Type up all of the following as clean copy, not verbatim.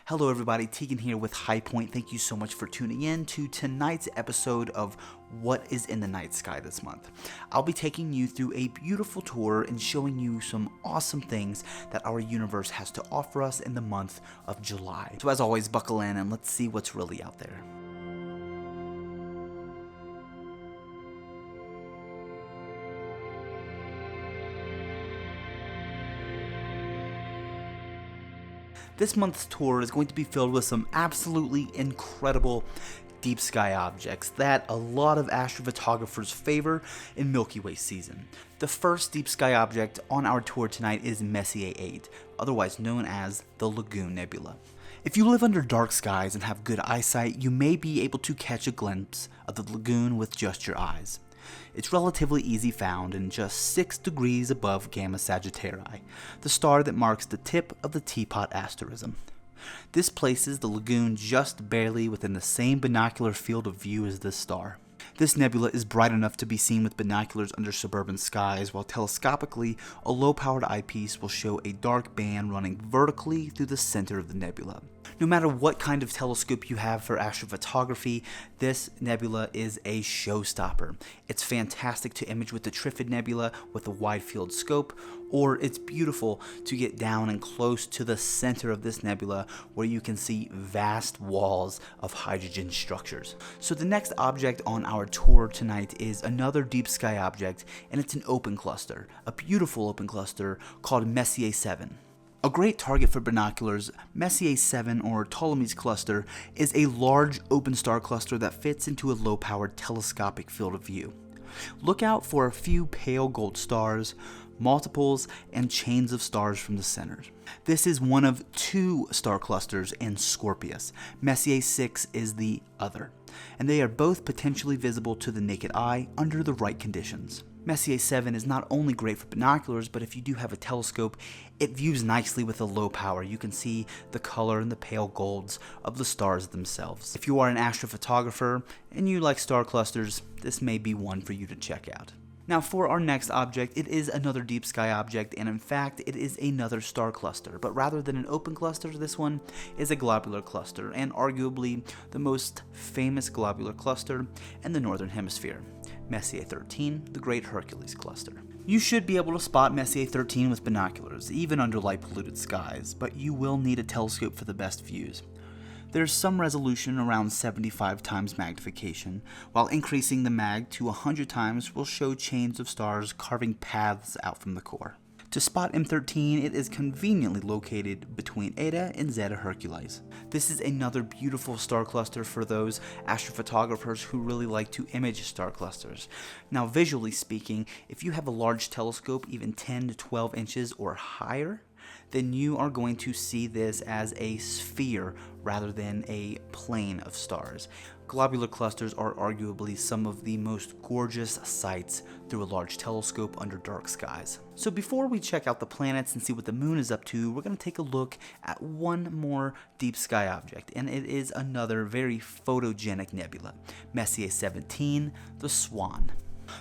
Hello everybody, Teagan here with High Point. Thank you so much for tuning in to tonight's episode of What is in the Night Sky this month. I'll be taking you through a beautiful tour and showing you some awesome things that our universe has to offer us in the month of July. So as always, buckle in and let's see what's really out there. This month's tour is going to be filled with some absolutely incredible deep sky objects that a lot of astrophotographers favor in Milky Way season. The first deep sky object on our tour tonight is Messier 8, otherwise known as the Lagoon Nebula. If you live under dark skies and have good eyesight, you may be able to catch a glimpse of the lagoon with just your eyes. It's relatively easy found and just 6 degrees above Gamma Sagittarii, the star that marks the tip of the Teapot asterism. This places the lagoon just barely within the same binocular field of view as this star. This nebula is bright enough to be seen with binoculars under suburban skies, while telescopically, a low-powered eyepiece will show a dark band running vertically through the center of the nebula. No matter what kind of telescope you have for astrophotography, this nebula is a showstopper. It's fantastic to image with the Trifid Nebula with a wide field scope, or it's beautiful to get down and close to the center of this nebula where you can see vast walls of hydrogen structures. So the next object on our tour tonight is another deep sky object, and it's an open cluster, a beautiful open cluster called Messier 7. A great target for binoculars, Messier 7 or Ptolemy's cluster is a large open star cluster that fits into a low-powered telescopic field of view. Look out for a few pale gold stars, multiples, and chains of stars from the center. This is one of 2 star clusters in Scorpius. Messier 6 is the other, and they are both potentially visible to the naked eye under the right conditions. Messier 7 is not only great for binoculars, but if you do have a telescope, it views nicely with a low power. You can see the color and the pale golds of the stars themselves. If you are an astrophotographer and you like star clusters, this may be one for you to check out. Now for our next object, it is another deep sky object, and in fact it is another star cluster, but rather than an open cluster, this one is a globular cluster, and arguably the most famous globular cluster in the northern hemisphere. Messier 13, the Great Hercules Cluster. You should be able to spot Messier 13 with binoculars, even under light-polluted skies, but you will need a telescope for the best views. There's some resolution around 75 times magnification, while increasing the mag to 100 times will show chains of stars carving paths out from the core. To spot M13, it is conveniently located between Eta and Zeta Hercules. This is another beautiful star cluster for those astrophotographers who really like to image star clusters. Now visually speaking, if you have a large telescope, even 10 to 12 inches or higher, then you are going to see this as a sphere rather than a plane of stars. Globular clusters are arguably some of the most gorgeous sights through a large telescope under dark skies. So before we check out the planets and see what the moon is up to, we're going to take a look at one more deep sky object, and it is another very photogenic nebula, Messier 17, the Swan.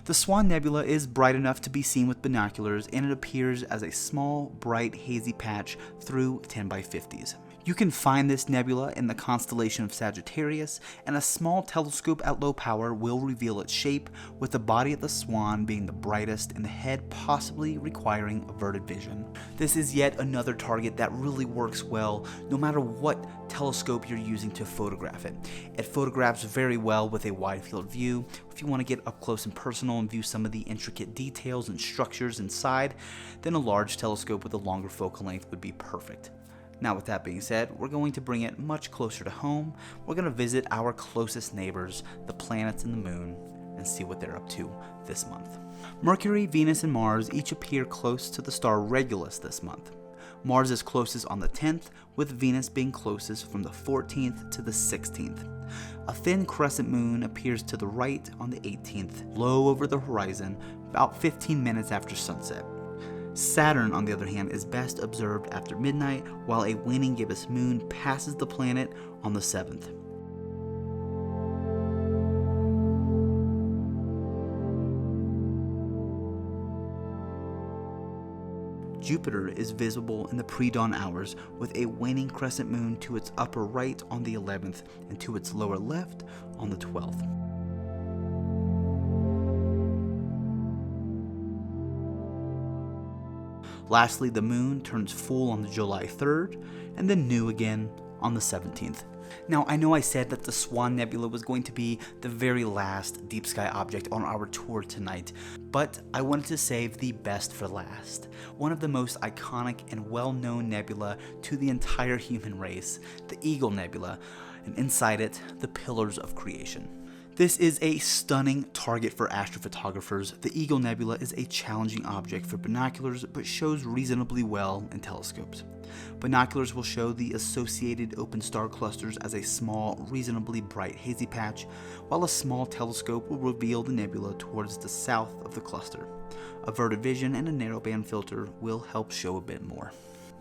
The Swan Nebula is bright enough to be seen with binoculars, and it appears as a small, bright, hazy patch through 10x50s. You can find this nebula in the constellation of Sagittarius, and a small telescope at low power will reveal its shape, with the body of the swan being the brightest and the head possibly requiring averted vision. This is yet another target that really works well no matter what telescope you're using to photograph it. It photographs very well with a wide field view. If you want to get up close and personal and view some of the intricate details and structures inside, then a large telescope with a longer focal length would be perfect. Now with that being said, we're going to bring it much closer to home. We're going to visit our closest neighbors, the planets and the moon, and see what they're up to this month. Mercury, Venus, and Mars each appear close to the star Regulus this month. Mars is closest on the 10th, with Venus being closest from the 14th to the 16th. A thin crescent moon appears to the right on the 18th, low over the horizon, about 15 minutes after sunset. Saturn, on the other hand, is best observed after midnight, while a waning gibbous moon passes the planet on the 7th. Jupiter is visible in the pre-dawn hours with a waning crescent moon to its upper right on the 11th and to its lower left on the 12th. Lastly, the moon turns full on the July 3rd and then new again on the 17th. Now, I know I said that the Swan Nebula was going to be the very last deep sky object on our tour tonight, but I wanted to save the best for last. One of the most iconic and well-known nebula to the entire human race, the Eagle Nebula, and inside it, the Pillars of Creation. This is a stunning target for astrophotographers. The Eagle Nebula is a challenging object for binoculars, but shows reasonably well in telescopes. Binoculars will show the associated open star clusters as a small, reasonably bright hazy patch, while a small telescope will reveal the nebula towards the south of the cluster. Averted vision and a narrowband filter will help show a bit more.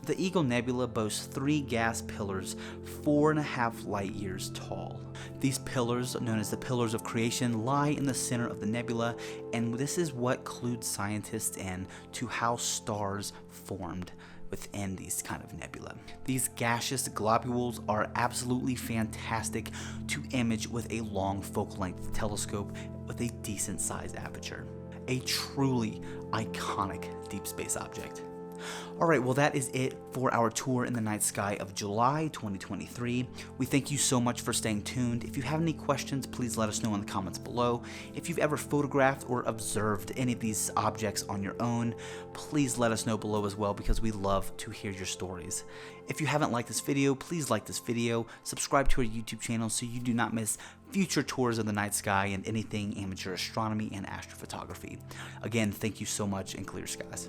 The Eagle Nebula boasts 3 gas pillars 4.5 light years tall. These pillars, known as the Pillars of Creation, lie in the center of the nebula, and this is what clued scientists in to how stars formed within these kind of nebula. These gaseous globules are absolutely fantastic to image with a long focal length telescope with a decent sized aperture. A truly iconic deep space object. Alright, well that is it for our tour in the night sky of July 2023. We thank you so much for staying tuned. If you have any questions, please let us know in the comments below. If you've ever photographed or observed any of these objects on your own, please let us know below as well, because we love to hear your stories. If you haven't liked this video, please like this video, subscribe to our YouTube channel so you do not miss future tours of the night sky and anything amateur astronomy and astrophotography. Again, thank you so much, and clear skies.